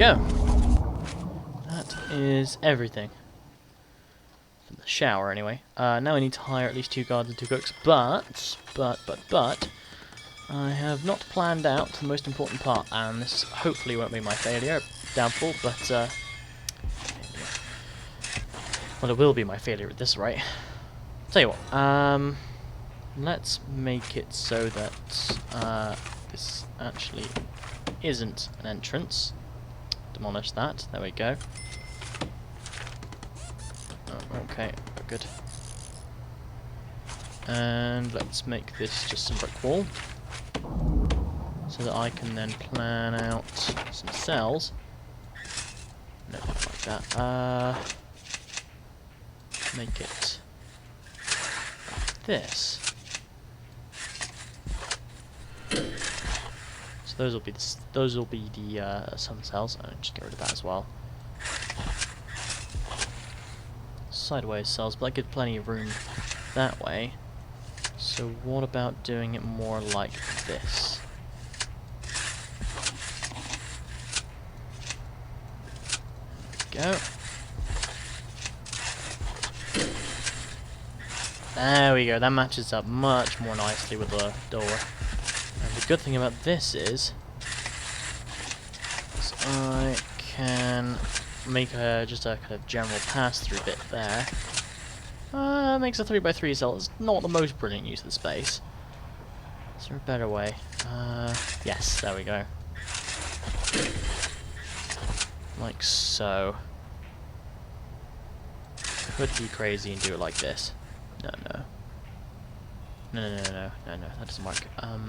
go. That is everything. For the shower, anyway. Now I need to hire at least 2 guards and 2 cooks, but, I have not planned out the most important part, and this hopefully won't be my downfall, but, well, it will be my failure at this rate. Tell you what, let's make it so that, this actually isn't an entrance. Demolish that, there we go. Oh, okay, good. And let's make this just some brick wall, so that I can then plan out some cells. No, not like that. Make it like this. So those will be the sun cells. I'll just get rid of that as well. Sideways cells, but I get plenty of room that way. So what about doing it more like this? There we go. There we go, that matches up much more nicely with the door. And the good thing about this is I can make just a kind of general pass-through bit there. Makes a 3x3 cell. It's not the most brilliant use of the space. Is there a better way? Yes, there we go. Like so. Could be crazy and do it like this. No, that doesn't work. Like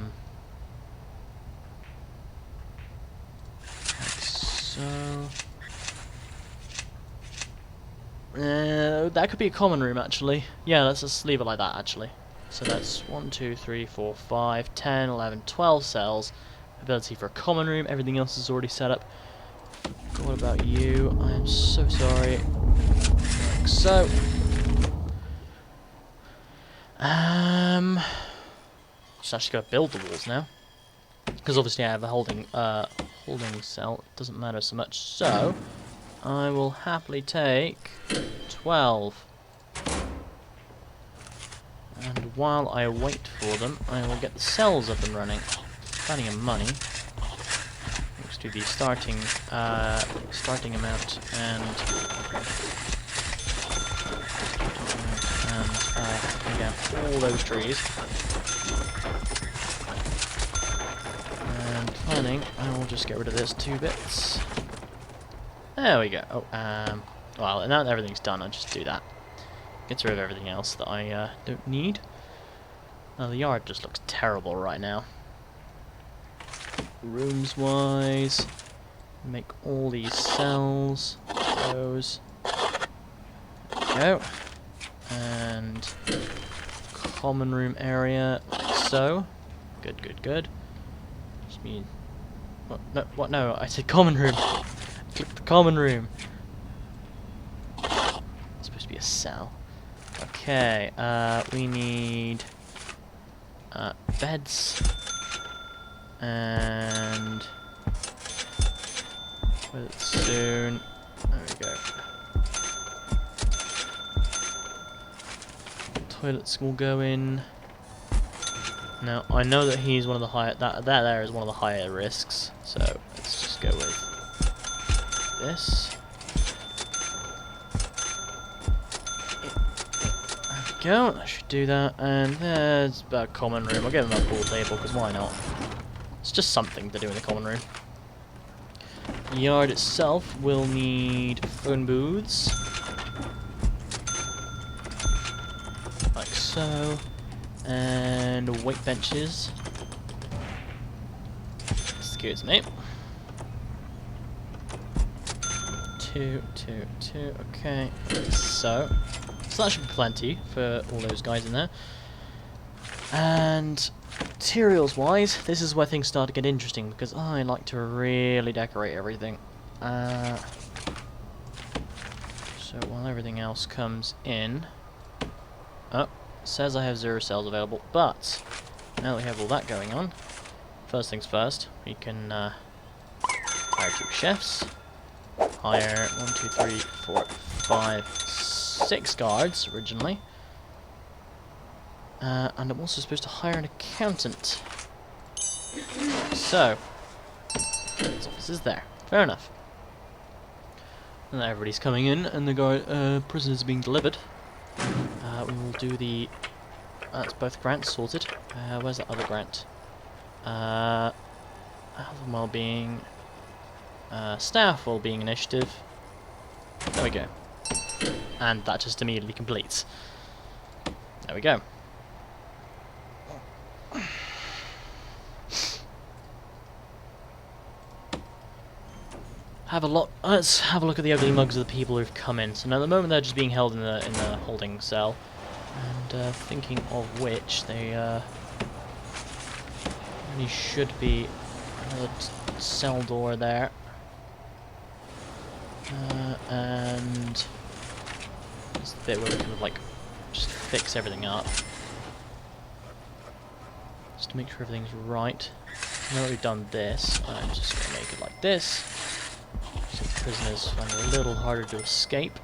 so. That could be a common room, actually. Yeah, let's just leave it like that, actually. So that's 1, 2, 3, 4, 5, 10, 11, 12 cells. Ability for a common room. Everything else is already set up. What about you? I am so sorry. Like so. Just actually go build the walls now, because obviously I have a holding cell. It doesn't matter so much. So I will happily take 12. And while I wait for them, I will get the cells up and running. Plenty of money. Thanks to the starting amount and again, all those trees. And planning, I will just get rid of this 2 bits. There we go. Oh, well, now that everything's done, I'll just do that. Get rid of everything else that I don't need. Now the yard just looks terrible right now. Rooms wise, make all these cells. Those. There we go. And common room area like so. Good, good, good. Just mean what? No, what? No, I said common room. Click the common room. It's supposed to be a cell. Okay, we need beds and toilets soon. There we go. Toilets will go in. Now I know that he's one of the higher. That there is one of the higher risks. So let's just go with this. There we go. I should do that. And there's a common room. I'll give him a pool table because why not? It's just something to do in the common room. The yard itself will need phone booths. Like so. And weight benches. Excuse me. 2, 2, 2. Okay. So that should be plenty for all those guys in there. And materials wise, this is where things start to get interesting because I like to really decorate everything. So while everything else comes in, oh, it says I have 0 cells available, but now that we have all that going on, first things first, we can hire 2 chefs. hire 1, 2, 3, 4, 5, 6 guards originally. And I'm also supposed to hire an accountant. So, his office is there. Fair enough. And everybody's coming in, and the guard prisoners are being delivered. We will do the. That's both grants sorted. Where's that other grant? Health and well-being. Staff well-being initiative. There we go. And that just immediately completes. There we go. Let's have a look at the ugly mugs of the people who've come in. So now at the moment they're just being held in the holding cell, and thinking of which, they really should be another cell door there, and this is the bit where we kind of like just fix everything up, just to make sure everything's right. Now that we've done this, I'm just going to make it like this. So the prisoners find it a little harder to escape.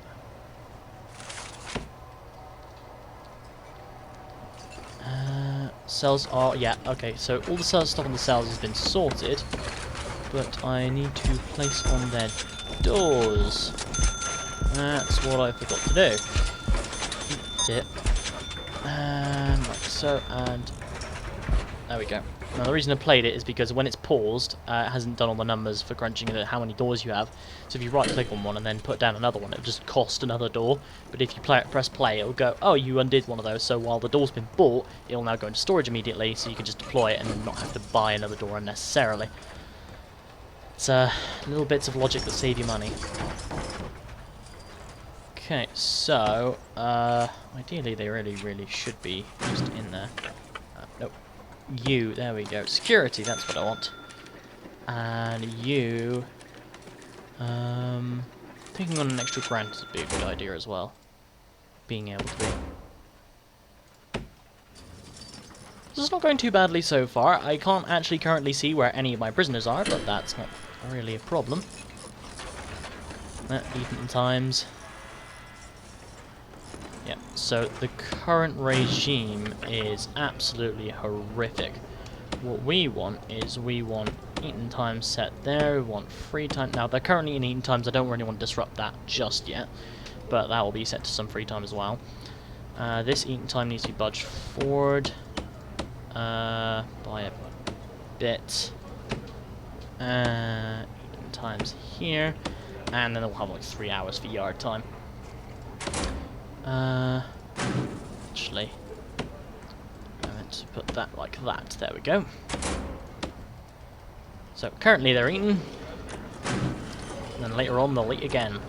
Cells are... yeah, okay, so all the stuff on the cells has been sorted, but I need to place on their doors. That's what I forgot to do. Dip. And like so, and there we go. Now the reason I played it is because when it's paused, it hasn't done all the numbers for crunching how many doors you have. So if you right click on one and then put down another one, it'll just cost another door. But if you press play, it'll go, oh, you undid one of those, so while the door's been bought, it'll now go into storage immediately, so you can just deploy it and not have to buy another door unnecessarily. It's little bits of logic that save you money. Okay, so ideally they really should be just in there. Nope. You, there we go. Security, that's what I want. And you, taking on an extra grant would be a good idea as well. Being able to be. This is not going too badly so far. I can't actually currently see where any of my prisoners are, but that's not really a problem. Eating times. Yeah, so the current regime is absolutely horrific. What we want is we want eating times set there, we want free time. Now they're currently in eating times, I don't really want to disrupt that just yet, but that will be set to some free time as well. This eating time needs to be budged forward by a bit. Eating times here, and then we'll have like 3 hours for yard time. Actually, I meant to put that like that. There we go. So currently they're eating, and then later on they'll eat again.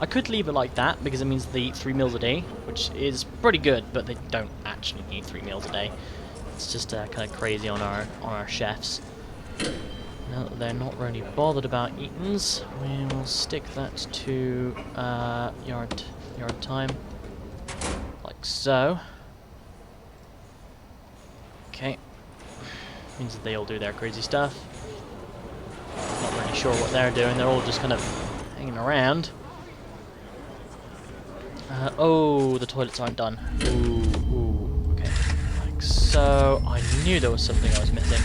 I could leave it like that because it means they eat 3 meals a day, which is pretty good, but they don't actually need 3 meals a day. It's just kind of crazy on our chefs. Now that they're not really bothered about eatings, we will stick that to yard time. Like so. Okay. Means that they all do their crazy stuff. Not really sure what they're doing, they're all just kind of hanging around. Oh, the toilets aren't done. Ooh, okay. Like so. I knew there was something I was missing.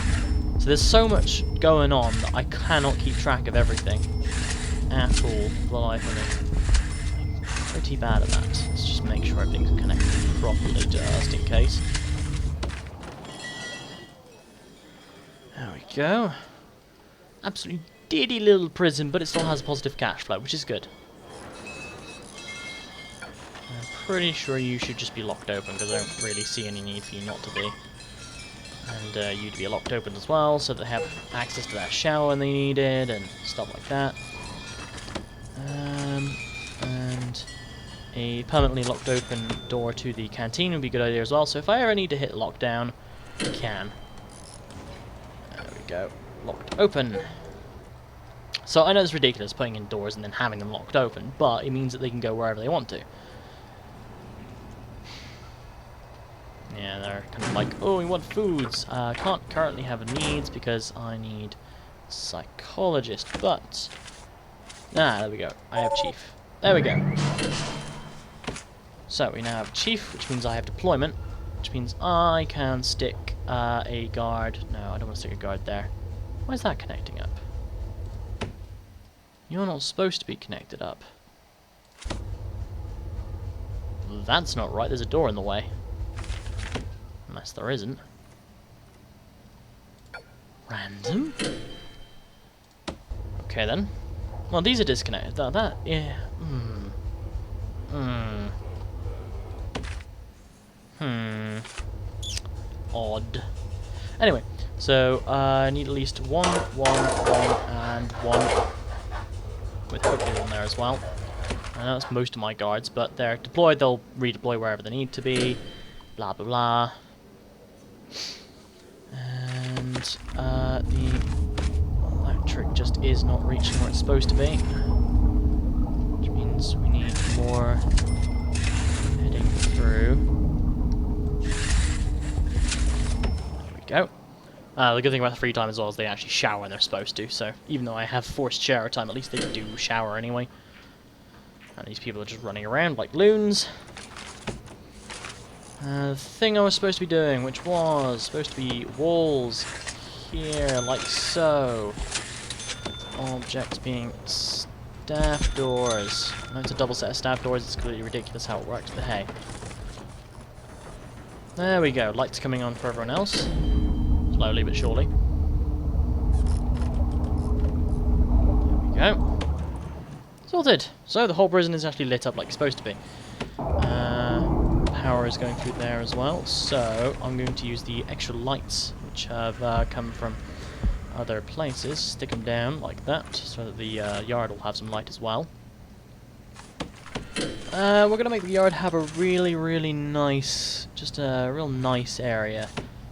So there's so much going on that I cannot keep track of everything at all for the life of me. I'm pretty bad at that. Let's just make sure everything's connected properly just in case. There we go. Absolutely diddy little prison, but it still has positive cash flow, which is good. I'm pretty sure you should just be locked open, because I don't really see any need for you not to be. And you to be locked open as well, so they have access to that shower when they need it, and stuff like that. And a permanently locked open door to the canteen would be a good idea as well, so if I ever need to hit lockdown, I can. There we go. Locked open. So I know it's ridiculous putting in doors and then having them locked open, but it means that they can go wherever they want to. Yeah, they're kind of like, oh, we want foods. Can't currently have needs because I need psychologist, but Ah, there we go. I have chief. There we go. So we now have chief, which means I have deployment, which means I can stick a guard. No, I don't want to stick a guard there. Why is that connecting up? You're not supposed to be connected up. That's not right. There's a door in the way. Unless there isn't. Random. Okay then. Well, these are disconnected. Yeah. Odd. Anyway, so I need at least one, and one. With hookers on there as well. And that's most of my guards, but they're deployed. They'll redeploy wherever they need to be. Blah blah blah. And the electric just is not reaching where it's supposed to be, which means we need more heading through. There we go. The good thing about the free time as well is they actually shower when they're supposed to, so even though I have forced shower time, at least they do shower anyway. And these people are just running around like loons. The thing I was supposed to be doing, which was supposed to be walls here, like so. Objects being staff doors. I know it's a double set of staff doors, it's completely ridiculous how it works, but hey. There we go, lights coming on for everyone else. Slowly but surely. There we go. Sorted! So the whole prison is actually lit up like it's supposed to be. Power is going through there as well, so I'm going to use the extra lights which have come from other places, stick them down like that so that the yard will have some light as well. We're going to make the yard have a really nice, just a real nice area.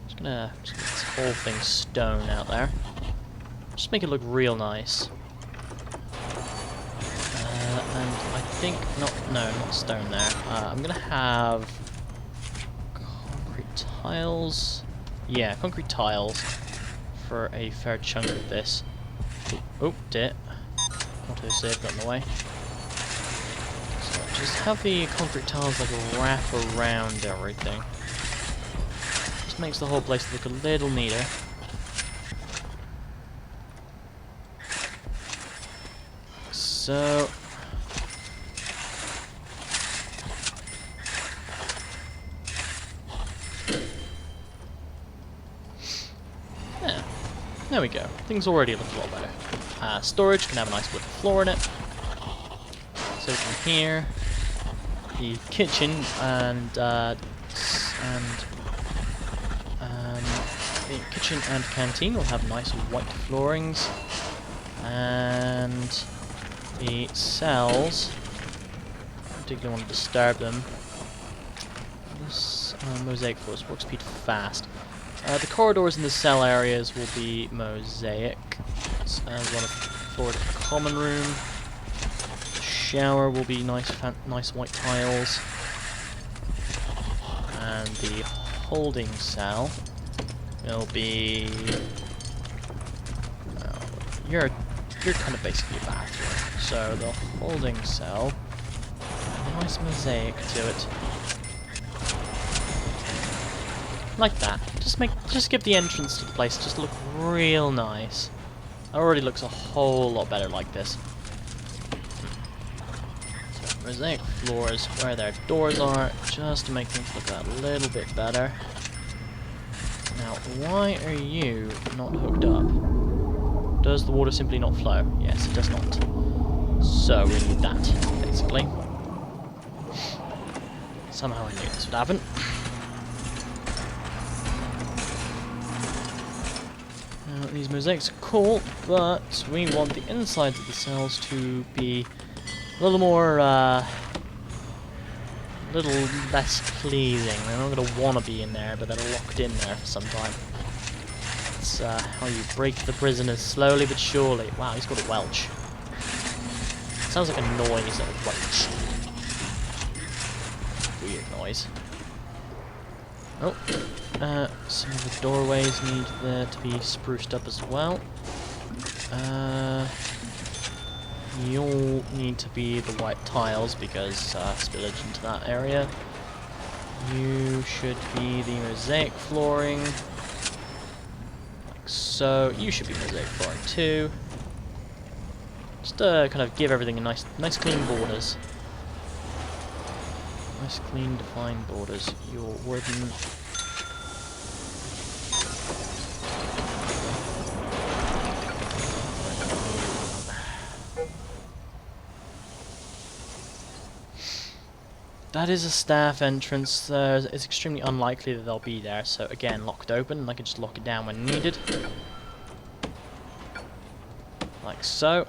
Just going to make this whole thing stone out there. Just make it look real nice. And I think, not stone there. I'm going to have concrete tiles. Yeah, concrete tiles for a fair chunk of this. Oh, dear. Auto-save got in the way. So just have the concrete tiles like wrap around everything. Just makes the whole place look a little neater. So... there we go. Things already look a lot better. Storage can have a nice wood floor in it. So from here, the kitchen and the kitchen and canteen will have nice white floorings, and the cells. I don't particularly want to disturb them. This mosaic floors works pretty fast. The corridors in the cell areas will be mosaic, as well as floor to the common room. The shower will be nice white tiles, and the holding cell will be. Well, you're kind of basically a bathroom, so the holding cell, nice mosaic to it. Like that. Just give the entrance to the place just look real nice. It already looks a whole lot better like this. So mosaic floors where their doors are, just to make things look a little bit better. Now, why are you not hooked up? Does the water simply not flow? Yes, it does not. So we need that, basically. Somehow I knew this would happen. These mosaics are cool, but we want the insides of the cells to be a little more, little less pleasing. They're not going to want to be in there, but they're locked in there for some time. That's how you break the prisoners slowly but surely. Wow, he's got a Welch. Sounds like a noise, a Welch. Weird noise. Oh. Some of the doorways need to be spruced up as well. You'll need to be the white tiles because spillage into that area. You should be the mosaic flooring. Like so. You should be mosaic flooring too. Just kind of give everything a nice clean borders. Nice clean defined borders. Your wooden... That is a staff entrance. It's extremely unlikely that they'll be there, so again, locked open, and I can just lock it down when needed. Like so.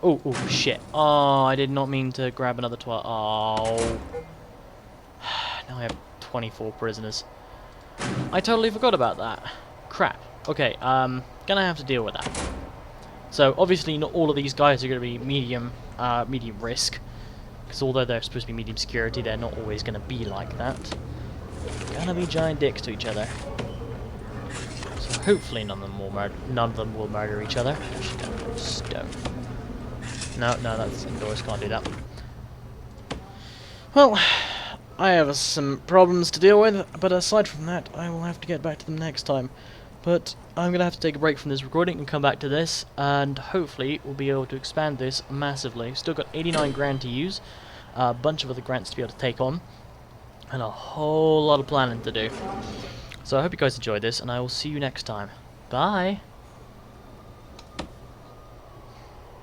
Oh, oh, shit. Oh, I did not mean to grab another 12. Oh. Now I have 24 prisoners. I totally forgot about that. Crap. Okay, gonna have to deal with that. So, obviously, not all of these guys are going to be medium risk. Because although they're supposed to be medium security, they're not always going to be like that. They're gonna be giant dicks to each other. So hopefully none of them will murder each other. Actually, don't go stone. No, that's indoors. Can't do that. Well, I have some problems to deal with, but aside from that, I will have to get back to them next time. But I'm going to have to take a break from this recording and come back to this, and hopefully we'll be able to expand this massively. Still got 89 grand to use, a bunch of other grants to be able to take on, and a whole lot of planning to do. So I hope you guys enjoyed this, and I will see you next time. Bye!